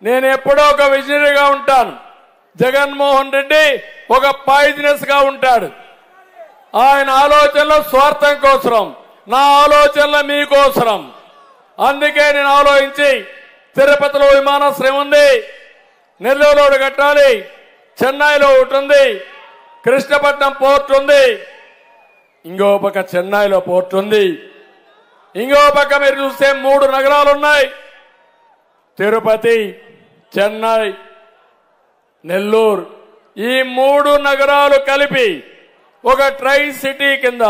నేను ఎప్పుడో ఒక విజనరీగా ఉంటాను. జగన్మోహన్ రెడ్డి ఒక పాయిజనస్ గా ఉంటాడు. ఆయన ఆలోచనలో స్వార్థం కోసరం, నా ఆలోచనలో మీకోసరం. అందుకే నేను ఆలోచించి తిరుపతిలో విమానాశ్రయం ఉంది, నెల్లూరులో కట్టాలి, చెన్నైలో ఒకటి ఉంది, కృష్ణపట్నం పోర్ట్ ఉంది, ఇంకో పక్క చెన్నైలో పోర్ట్ ఉంది, ఇంకో పక్క మీరు చూస్తే 3 నగరాలు ఉన్నాయి, తిరుపతి, చెన్నై, నెల్లూరు. ఈ 3 నగరాలు కలిపి ఒక ట్రై సిటీ కింద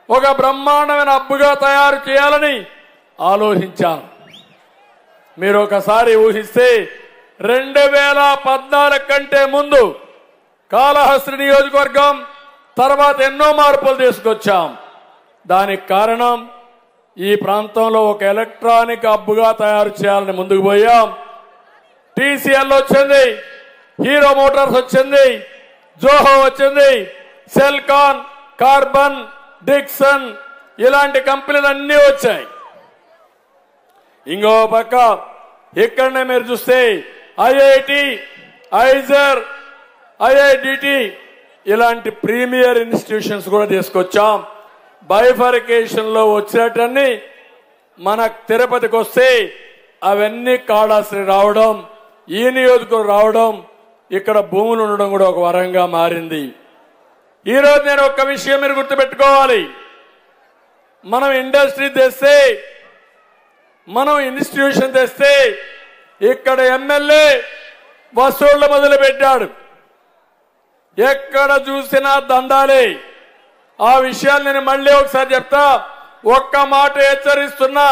ఒక బ్రహ్మాండమైన హబ్గా తయారు చేయాలని ఆలోచించాను. మీరు ఒకసారి ఊహిస్తే 2014 కంటే ముందు కాళహస్తి నియోజకవర్గం తర్వాత ఎన్నో మార్పులు తీసుకొచ్చాం. దానికి కారణం ఈ ప్రాంతంలో ఒక ఎలక్ట్రానిక్ హబ్గా తయారు చేయాలని ముందుకు పోయాం. టీసీఎల్ వచ్చింది, హీరో మోటార్స్ వచ్చింది, జోహో వచ్చింది, సెల్కాన్, కార్బన్, డిక్సన్ ఇలాంటి కంపెనీలు అన్నీ వచ్చాయి. ఇంకో పక్క ఇక్కడనే మీరు చూస్తే ఐఐటి, ఐజర్, ఐఐడిటి ఇలాంటి ప్రీమియర్ ఇన్స్టిట్యూషన్స్ కూడా తీసుకొచ్చాం. బైఫర్కేషన్ లో వచ్చినట్టన్ని మన తిరుపతికి వస్తే అవన్నీ కాళహస్తి రావడం, ఈ నియోజకవర్గం రావడం, ఇక్కడ భూములు ఉండడం కూడా ఒక వరంగా మారింది. ఈరోజు నేను ఒక విషయం మీరు గుర్తుపెట్టుకోవాలి. మనం ఇండస్ట్రీ తెస్తే, మనం ఇన్స్టిట్యూషన్ తెస్తే ఇక్కడ ఎమ్మెల్యే వసూళ్లు మొదలు పెట్టాడు. ఎక్కడ చూసినా దందాలే. ఆ విషయాలు నేను మళ్ళీ ఒకసారి చెప్తా. ఒక్క మాట హెచ్చరిస్తున్నా,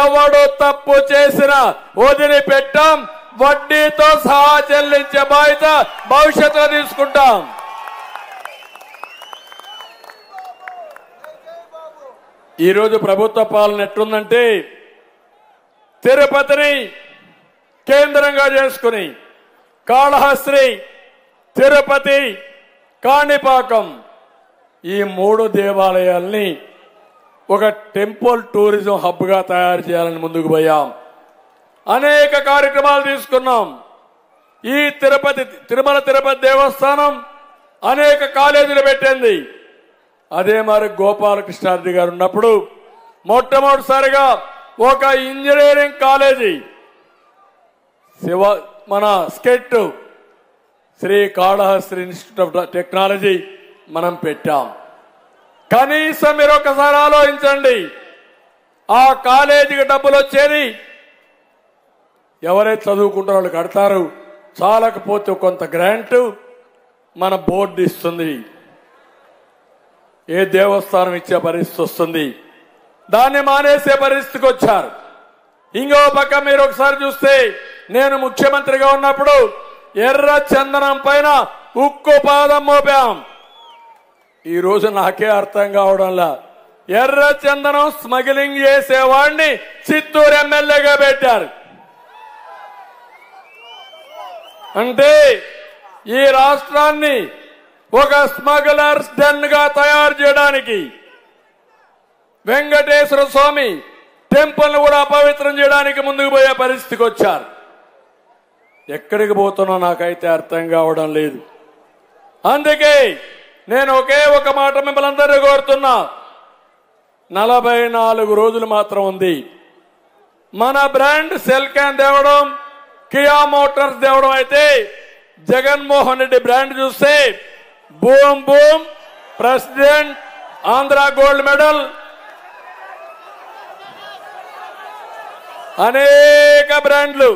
ఎవడు తప్పు చేసినా వదిలిపెట్టాం, వడ్డీతో సహా చెల్లించే బాధ్యత భవిష్యత్తులో తీసుకుంటాం. ఈరోజు ప్రభుత్వ పాలన ఎట్లుందంటే తిరుపతిని కేంద్రంగా చేసుకుని కాళహస్తి, తిరుపతి, కాణిపాకం ఈ 3 దేవాలయాల్ని ఒక టెంపుల్ టూరిజం హబ్గా తయారు చేయాలని ముందుకు పోయాం. అనేక కార్యక్రమాలు తీసుకున్నాం. ఈ తిరుమల తిరుపతి దేవస్థానం అనేక కాలేజీలు పెట్టింది. అదే మరి గోపాలకృష్ణారెడ్డి గారు ఉన్నప్పుడు మొట్టమొదటిసారిగా ఒక ఇంజనీరింగ్ కాలేజీ మన SKIT Sri Kalahasti institute of technology మనం పెట్టాం. కనీసం మీరు ఒకసారి ఆలోచించండి, ఆ కాలేజీకి డబ్బులు వచ్చేది ఎవరైతే చదువుకుంటారో వాళ్ళు కడతారు, చాలకపోతే కొంత గ్రాంట్ మన బోర్డు ఇస్తుంది, ఏ దేవస్థానం ఇచ్చే పరిస్థితి వస్తుంది. దాన్ని మానేసే పరిస్థితికి వచ్చారు. ఇంకో పక్క మీరు ఒకసారి చూస్తే నేను ముఖ్యమంత్రిగా ఉన్నప్పుడు ఎర్ర చందనం పైన ఉక్కు పాదం మోపాం. ఈ రోజు నాకే అర్థం కావడంలా, ఎర్ర చందనం స్మగ్లింగ్ చేసేవాడిని చిత్తూరు ఎమ్మెల్యేగా పెట్టారు. అంటే ఈ రాష్ట్రాన్ని ఒక స్మగ్లర్స్ డెన్ గా తయారు చేయడానికి, వెంకటేశ్వర స్వామి టెంపుల్ కూడా అపవిత్రం చేయడానికి ముందుకు పోయే పరిస్థితికి వచ్చారు. ఎక్కడికి పోతున్నా నాకైతే అర్థం కావడం లేదు. అందుకే నేను ఒకే ఒక మాట మిమ్మల్ని అందరూ కోరుతున్నా, 44 రోజులు మాత్రం ఉంది. మన బ్రాండ్ సెల్కాన్ తేవడం, కియా మోటార్స్ తేవడం అయితే, జగన్మోహన్ రెడ్డి బ్రాండ్ చూస్తే boom boom, president, Andhra gold medal, అనేక బ్రాండ్లు